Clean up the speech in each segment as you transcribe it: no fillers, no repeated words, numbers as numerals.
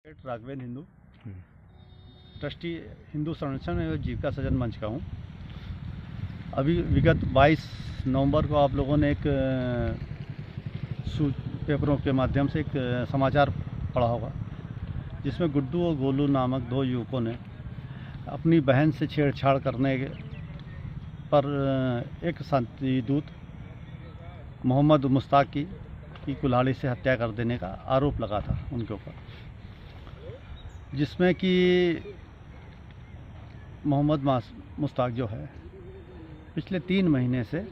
Raghavendra Hindu trustee Hindu संरक्षण एवं जीविका सृजन मंच का हूँ। अभी विगत 22 नवंबर को आप लोगों ने एक पेपरों के माध्यम से एक समाचार पढ़ा होगा, जिसमें गुड्डू और गोलू नामक दो युवकों ने अपनी बहन से छेड़छाड़ करने पर एक शांति दूत मोहम्मद मुश्ताक की कुल्हाड़ी से हत्या कर देने का आरोप लगा था उनके ऊपर, जिसमें कि मोहम्मद मुश्ताक जो है पिछले 3 महीने से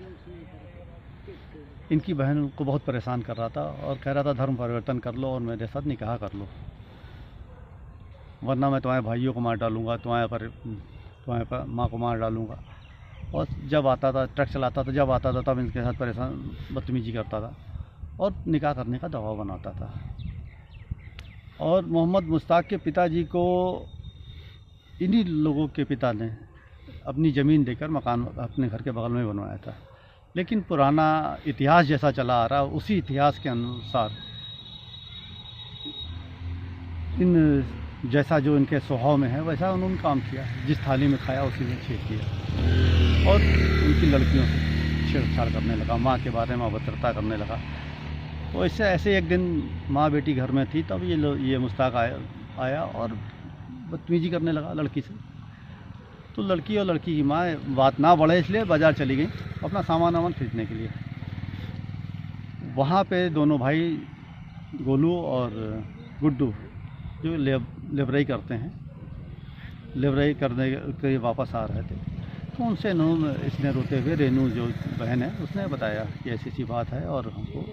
इनकी बहन को बहुत परेशान कर रहा था और कह रहा था धर्म परिवर्तन कर लो और मेरे साथ निकाह कर लो, वरना मैं तुम्हारे भाइयों को मार डालूँगा, तुम्हारे माँ को मार डालूँगा। और जब आता था, ट्रक चलाता था, जब आता था तब इनके साथ परेशान बदतमीजी करता था और निकाह करने का दबाव बनाता था। और मोहम्मद मुश्ताक के पिताजी को इन्हीं लोगों के पिता ने अपनी ज़मीन देकर मकान अपने घर के बगल में बनवाया था, लेकिन पुराना इतिहास जैसा चला आ रहा, उसी इतिहास के अनुसार इन जैसा जो इनके स्वभाव में है वैसा उन्होंने काम किया। जिस थाली में खाया उसी में छेड़ दिया और उनकी लड़कियों से छेड़छाड़ करने लगा, माँ के बारे में अभद्रता करने लगा। तो ऐसे एक दिन माँ बेटी घर में थी, तब ये मुश्ताक आया और बदतमीजी करने लगा लड़की से। तो लड़की और लड़की की माँ बात ना बढ़े इसलिए बाज़ार चली गई अपना सामान खरीदने के लिए। वहाँ पे दोनों भाई गोलू और गुड्डू जो लेबराई करते हैं, लेबराई करने के वापस आ रहे थे, तो उनसे इसने रोते हुए रेनू जो बहन है उसने बताया कि ऐसी सी बात है और हमको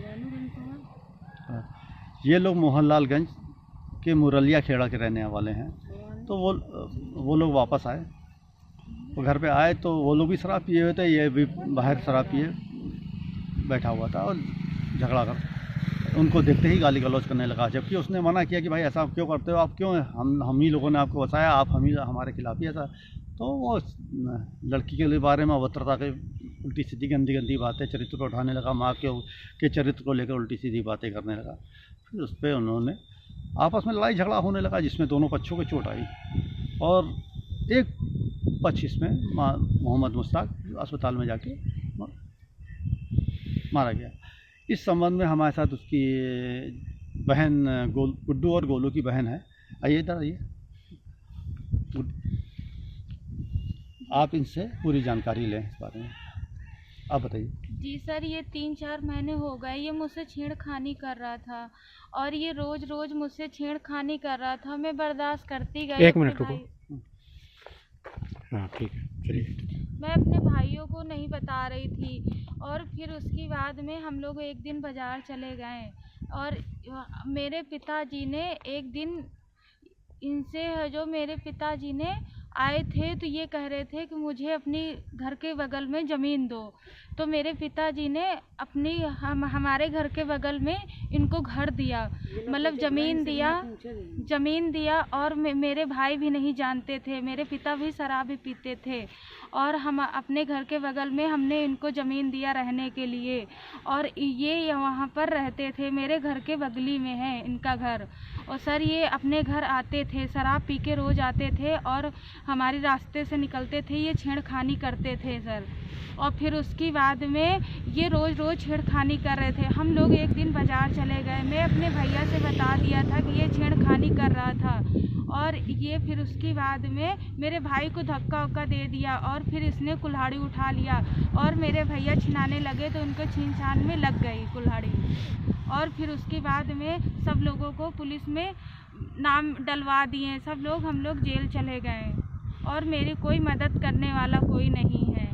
ये लोग मोहनलालगंज के मुरलिया खेड़ा के रहने वाले हैं। तो वो लोग वापस आए, वो घर पे आए तो वो लोग भी शराब पिए हुए थे, ये भी बाहर शराब पिए बैठा हुआ था और झगड़ा कर उनको देखते ही गाली गलौज करने लगा। जबकि उसने मना किया कि भाई ऐसा आप क्यों करते हो, आप क्यों, हम ही लोगों ने आपको बचाया, आप हमारे खिलाफ ही ऐसा। तो वो लड़की के बारे में अभद्रता के उल्टी सीधी गंदी बातें चरित्र पर उठाने लगा, माँ के चरित्र को लेकर उल्टी सीधी बातें करने लगा। फिर उस पर उन्होंने आपस में लड़ाई झगड़ा होने लगा, जिसमें दोनों पक्षों को चोट आई और एक पक्ष इसमें मोहम्मद मुश्ताक अस्पताल में जाके मारा गया। इस संबंध में हमारे साथ उसकी बहन गुड्डू और गोलू की बहन है। आइए इधर आइए, आप इनसे पूरी जानकारी लें इस बारे में, आप बताइए। जी सर, ये 3-4 महीने हो गए ये मुझसे छेड़खानी कर रहा था और ये रोज मुझसे छेड़खानी कर रहा था। मैं बर्दाश्त करती गई। 1 मिनट रुको। हाँ ठीक है, चलिए। मैं अपने भाइयों को नहीं बता रही थी और फिर उसके बाद में हम लोग एक दिन बाज़ार चले गए और मेरे पिताजी ने एक दिन इनसे जो मेरे पिताजी ने आए थे तो ये कह रहे थे कि मुझे अपनी घर के बगल में ज़मीन दो। तो मेरे पिताजी ने हमारे घर के बगल में इनको घर दिया, मतलब ज़मीन दिया और मेरे भाई भी नहीं जानते थे, मेरे पिता भी शराब भी पीते थे और हम अपने घर के बगल में हमने इनको ज़मीन दिया रहने के लिए और ये वहाँ पर रहते थे। मेरे घर के बगली में है इनका घर। और सर ये अपने घर आते थे, शराब पी के रोज़ आते थे और हमारे रास्ते से निकलते थे, ये छेड़खानी करते थे सर। और फिर उसके बाद में ये रोज़ छेड़खानी कर रहे थे। हम लोग एक दिन बाज़ार चले गए, मैं अपने भैया से बता दिया था कि ये छेड़खानी कर रहा था और ये फिर उसके बाद में मेरे भाई को धक्का वक्का दे दिया और फिर इसने कुल्हाड़ी उठा लिया और मेरे भैया छिनाने लगे तो उनको छीन-छान में लग गई कुल्हाड़ी। और फिर उसके बाद में सब लोगों को पुलिस में नाम डलवा दिए सब लोग, हम लोग जेल चले गए और मेरी कोई मदद करने वाला कोई नहीं है।